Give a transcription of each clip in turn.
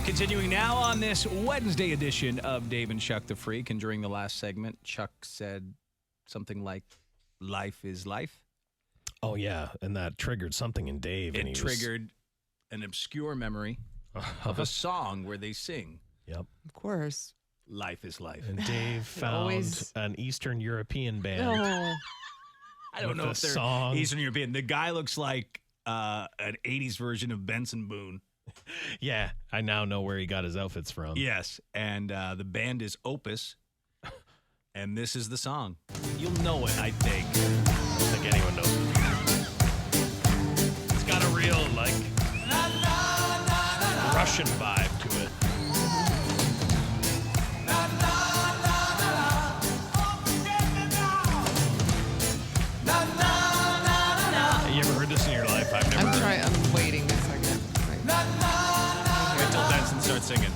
Continuing now on this Wednesday edition of Dave and Chuck the Freak. And during the last segment, Chuck said something like, life is life. Oh, yeah. And that triggered something in Dave. It triggered an obscure memory of a song where they sing. Yep. Of course. Life is life. And Dave found an Eastern European band. No. I don't know if they're Eastern European. The guy looks like an 80s version of Benson Boone. Yeah, I now know where he got his outfits from. Yes, and the band is Opus, and this is the song. You'll know it, I think. I don't think anyone knows it. It's got a real, Russian vibe to it. Have you ever heard this in your life? I've never heard it. I'm waiting a second. Wait till Benson starts singing.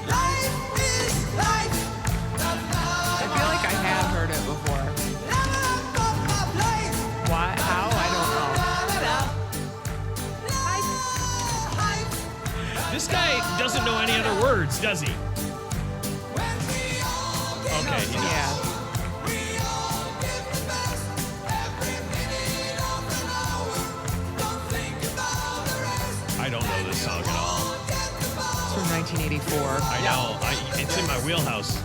Life is life. I feel like I have heard it before. Why? How? I don't know. This guy doesn't know any other words, does he? Okay, he does. Yeah. I don't know this song at all. It's from 1984. I know. It's in my wheelhouse.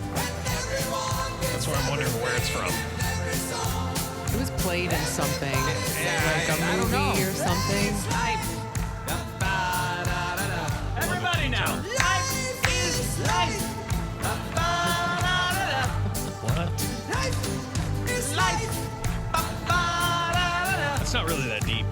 That's why I'm wondering where it's from. It was played in something. Like a movie or something. Everybody now. Life is life. What? Life is life. It's not really that deep.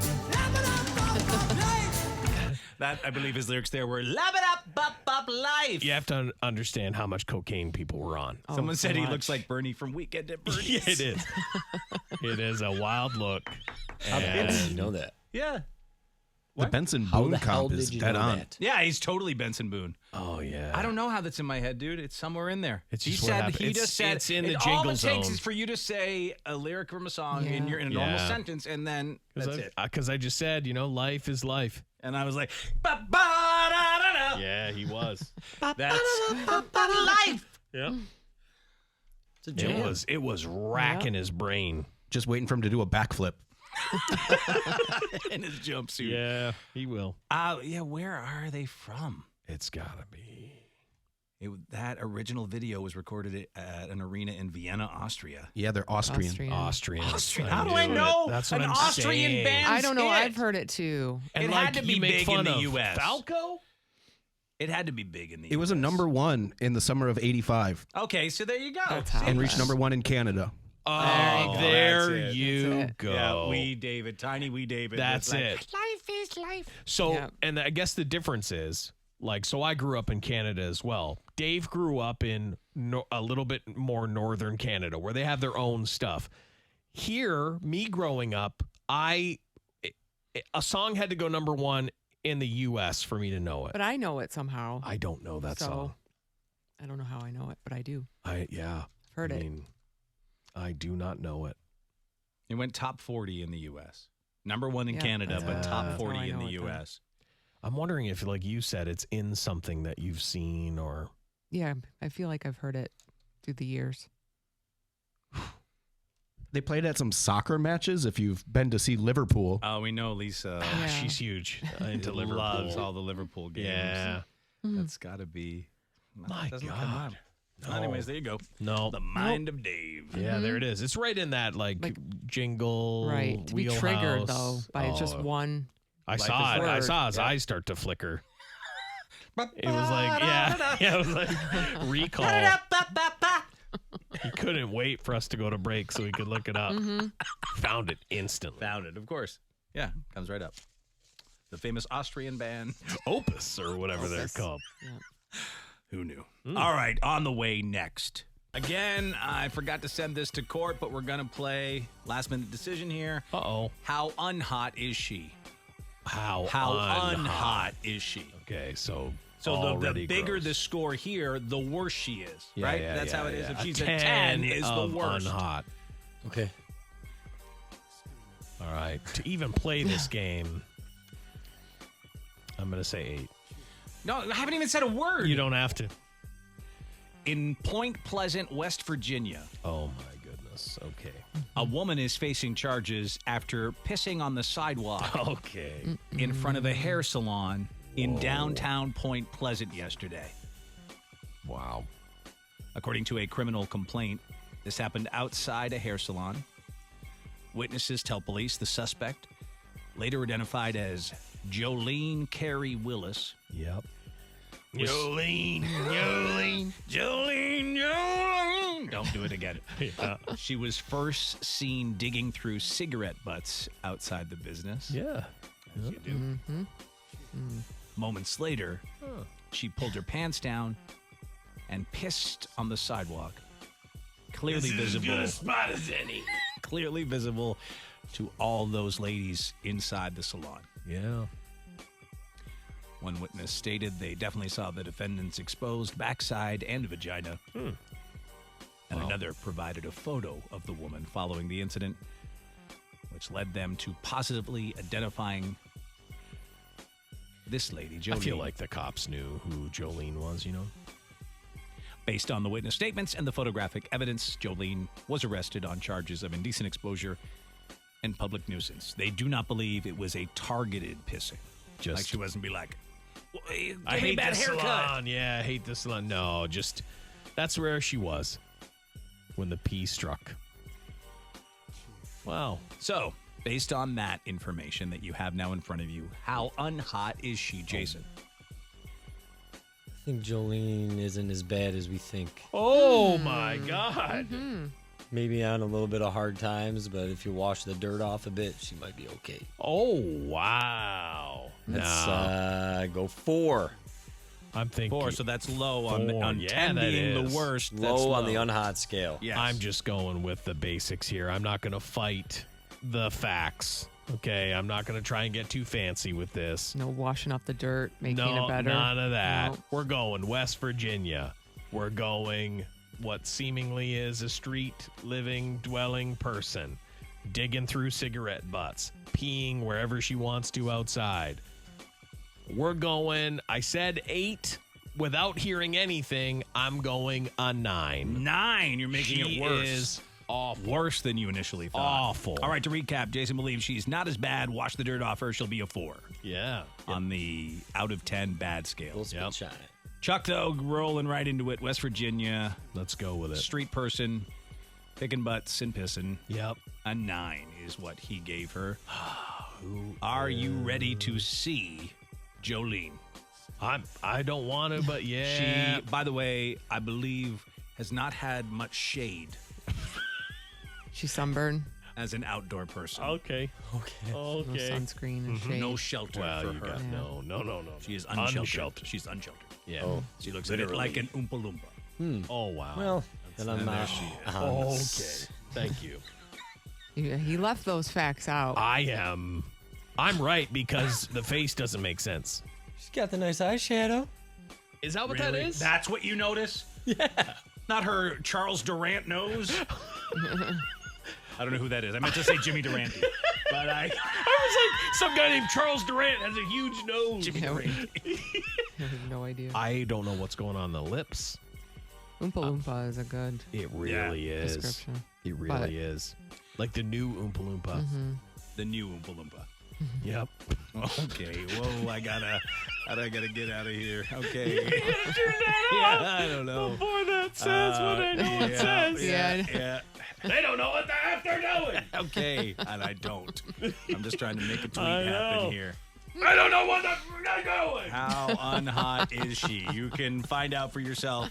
That, I believe his lyrics there were, love it up, life. You have to understand how much cocaine people were on. Someone so said he much. looks like Bernie from Weekend at Bernie's. Yeah, it is. It is a wild look. How the hell did you know that? Yeah. The Benson How Boone the hell comp is did you dead know on. that? Yeah, he's totally Benson Boone. Oh, yeah. I don't know how that's in my head, dude. It's somewhere in there. It's He just what said happened. he just said It's in the all jingle it takes zone. is for you to say a lyric from a song in Yeah. a normal Yeah. sentence, and then that's it. Because I just said, life is life. And I was like, ba-ba-da-da-da. Yeah, he was. That's life. Yeah. It's a It was racking his brain. Just waiting for him to do a backflip. In his jumpsuit. Yeah, he will. Yeah, where are they from? It's gotta be. That original video was recorded at an arena in Vienna, Austria. Yeah, they're Austrian. Austrian. How do I know That's an what I'm Austrian saying. band? I don't know. I've heard it too. It had to be you make big in fun the of U.S. Falco? It had to be big in the It was a US. number one in the summer of '85 Okay, so there you go. That's how and reached number one in Canada. Oh, There there you go. you That's it. go. Yeah, wee David, tiny wee David. That's was like, it. Life is life. So, Yeah. and I guess the difference is, so I grew up in Canada as well. Dave grew up in a little bit more northern Canada where they have their own stuff. Here, me growing up, a song had to go number one in the U.S. for me to know it. But I know it somehow. I don't know that So, song. I don't know how I know it, but I do. I've Heard it. I do not know it. It went top 40 in the U.S. Number one in Yeah, Canada, that's but how- top that's how 40 I in know the it then. U.S. I'm wondering if, like you said, it's in something that you've seen or. Yeah, I feel like I've heard it through the years. They played at some soccer matches. If you've been to see Liverpool, Oh, we know Lisa Yeah. She's huge into Liverpool. loves all the Liverpool games. Yeah. That's got to be. My it doesn't God. come up. No. Anyways, there you go. No. The Mind of Dave. Yeah, there it is. It's right in that like jingle. Right. To be triggered, though, wheelhouse. by just Oh, one. I Life saw is it. I word. saw his eyes start to flicker. It was like, yeah, it was like recall. He couldn't wait for us to go to break so he could look it up. Found it instantly. Found it, of course. Yeah, comes right up. The famous Austrian band. Opus or whatever they're Opus. called. Who knew? All right, on the way next. Again, I forgot to send this to court, but we're going to play last minute decision here. Uh-oh. How unhot is she? How unhot is she? Okay, so So the already bigger gross. the score here, the worse she is, Yeah, right? yeah, That's yeah, how it is. yeah. If she's a 10 is the of worst. unhot. Okay. All right. To even play this game, I'm going to say 8. No, I haven't even said a word. You don't have to. In Point Pleasant, West Virginia, Oh, my goodness. Okay. a woman is facing charges after pissing on the sidewalk Okay. in front of a hair salon in downtown Point Pleasant yesterday. Wow. According to a criminal complaint, this happened outside a hair salon. Witnesses tell police the suspect, later identified as Jolene Carey Willis. Yep. was- Jolene. Don't do it again. She was first seen digging through cigarette butts outside the business. Yeah. As you do. Moments later, she pulled her pants down and pissed on the sidewalk. Clearly visible. spot as any. Clearly visible to all those ladies inside the salon. Yeah. One witness stated they definitely saw the defendant's exposed backside and vagina. And another provided a photo of the woman following the incident, which led them to positively identifying this lady, Jolene. I feel like the cops knew who Jolene was, you know? Based on the witness statements and the photographic evidence, Jolene was arrested on charges of indecent exposure and public nuisance. They do not believe it was a targeted pissing. Just Like she wasn't be like, well, give I me a hate bad this haircut. salon. Yeah, I hate this salon. No, just that's where she was when the pee struck. Wow. So, based on that information that you have now in front of you, how unhot is she, Jason? I think Jolene isn't as bad as we think. Oh my God. Maybe on a little bit of hard times, but if you wash the dirt off a bit, she might be okay. Oh wow. Let's go 4. I'm thinking 4, so that's low on 4, yeah, 10 that being is. the worst. That's Low on the unhot scale. Yes. I'm just going with the basics here. I'm not going to fight the facts. Okay, I'm not going to try and get too fancy with this. No washing off the dirt, making No, it better. none of that. No. We're going West Virginia. We're going what seemingly is a street living, dwelling person, digging through cigarette butts, peeing wherever she wants to outside. We're going, I said 8. Without hearing anything, I'm going a 9. 9. You're making She it worse. is awful. Worse than you initially thought. Awful. All right, to recap, Jason believes she's not as bad. Wash the dirt off her. She'll be a 4 Yeah. on the out of 10 bad scale. Full spin Yep. shine. Chuck, though, rolling right into it. West Virginia, Let's go with it. street person, picking butts and pissing. Yep. A 9 is what he gave her. Are you ready to see Jolene? I don't want to, but yeah. She, by the way, I believe, has not had much shade She's sunburned. as an outdoor person. Okay. No sunscreen and shade. No shelter Well, for you her. got no. She is unsheltered. She's unsheltered. Yeah. She looks a bit like an Oompa Loompa. Oh wow. Well, then I'm not. okay. Thank you. He left those facts out. I'm right because the face doesn't make sense. She's got the nice eyeshadow. Is that what that is? That's what you notice? Yeah. Not her Charles Durant nose. I don't know who that is. I meant to say Jimmy Durante. But I was like, some guy named Charles Durant has a huge nose. Jimmy Yeah, Durante. I have no idea. I don't know what's going on in the lips. Oompa Loompa is a good It really is. description. It really But- is. Like the new Oompa Loompa. The new Oompa Loompa. Yep. Okay. Whoa, I gotta get out of here. Okay. Yeah, I don't know. Boy, that says what I know it says. Yeah. They don't know what the heck they're doing. Okay. And I don't. I'm just trying to make a tweet I know. happen here. I don't know what they're doing. How unhot is she? You can find out for yourself.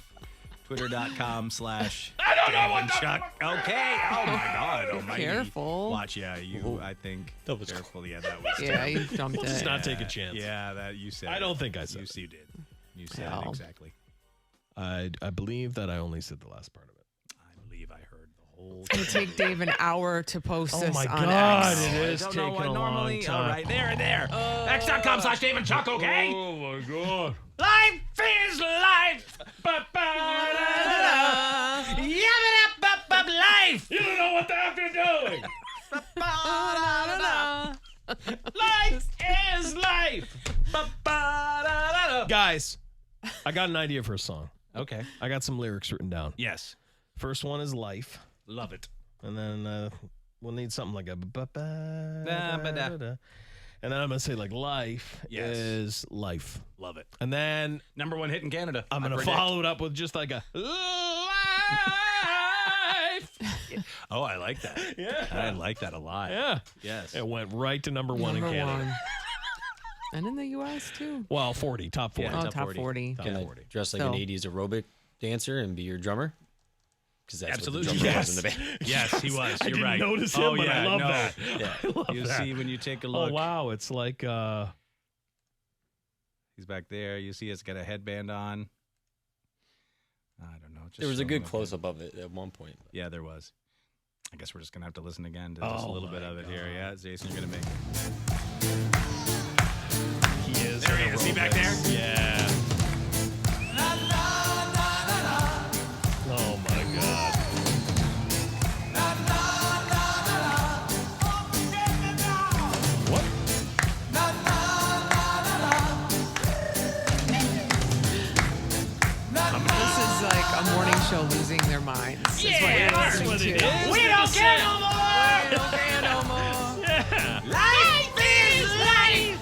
Twitter.com/DaveandChuck. Okay. Oh my God. Almighty. Careful. Watch. Yeah. You. I think. That was careful. Yeah. That was. Yeah, you jumped Let's it. not take a chance. Yeah. That you said. I it. don't think I said You it. did. You said Well. it exactly. I believe that I only said the last part of it. I believe I heard the whole. It's going to take Dave an hour to post Oh this my on God, X. it is I don't know taking what a normally. long time. All right, there. X.com/DaveandChuck. Okay. Oh my God. Life is life. Ba-ba-da-da-da. Yabba-dabba-bub life. You don't know what the heck you're doing. Ba-ba-da-da-da. Life is life. Guys, I got an idea for a song. Okay. I got some lyrics written down. Yes. First one is life. Love it. And then we'll need something like a ba-da. and then I'm gonna say like life Yes. is life. Love it. And then Number one hit in Canada. I'm gonna follow it up with just like a life. Oh, I like that. Yeah. I like that a lot. Yeah. Yes. It went right to number one Number in Canada. one. And in the U.S. too. Well, 40, top 40. Yeah, Oh, top top 40. 40. Top Can I 40. dress like So- an 80s aerobic dancer and be your drummer? Because that's Absolutely. what the drummer Yes. was in the band. Yes, he was. I You're didn't right. notice him, oh, but yeah, I love no. that. Yeah. I love You that. see when you take a Oh, look. wow. It's like, He's back there. You see it's got a headband on. I don't know. Just There was a showing good up close up of it at one point. Yeah, there was. I guess we're just going to have to listen again to just a Oh little bit my of it here. God. Yeah, Jason, you're going to make he is. There he in is. He back there? aerobics. Yeah. Oh, my God. What? This is like a morning show losing their minds. Yeah, that's what it is. We don't care no more. We don't care no more. Yeah. Life is life.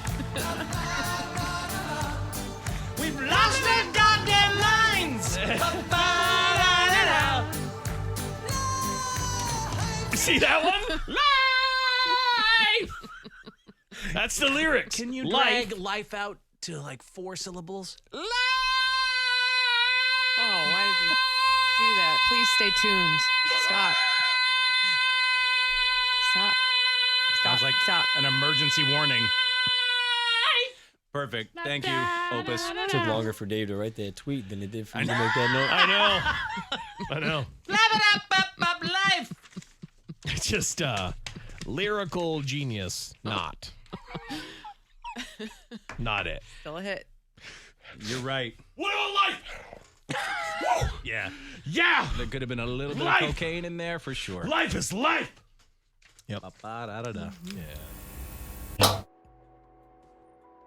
We've lost our goddamn minds. Ba-ba-da-da-da. See that one? Life! That's the lyrics. Can you Life. drag life out to like 4 syllables? Oh, why did you do that? Please stay tuned. Stop. Stop. Stop. Sounds like Stop. an emergency warning. Perfect. Thank you, Opus. It took longer for Dave to write that tweet than it did for you to make that note. I know. I know. Life. It's just lyrical genius. Not. Not it. Still a hit. You're right. What about life? Yeah. Yeah. There could have been a little bit Life. of cocaine in there for sure. Life is life. Yep. Ba-ba-da-da-da. Yeah.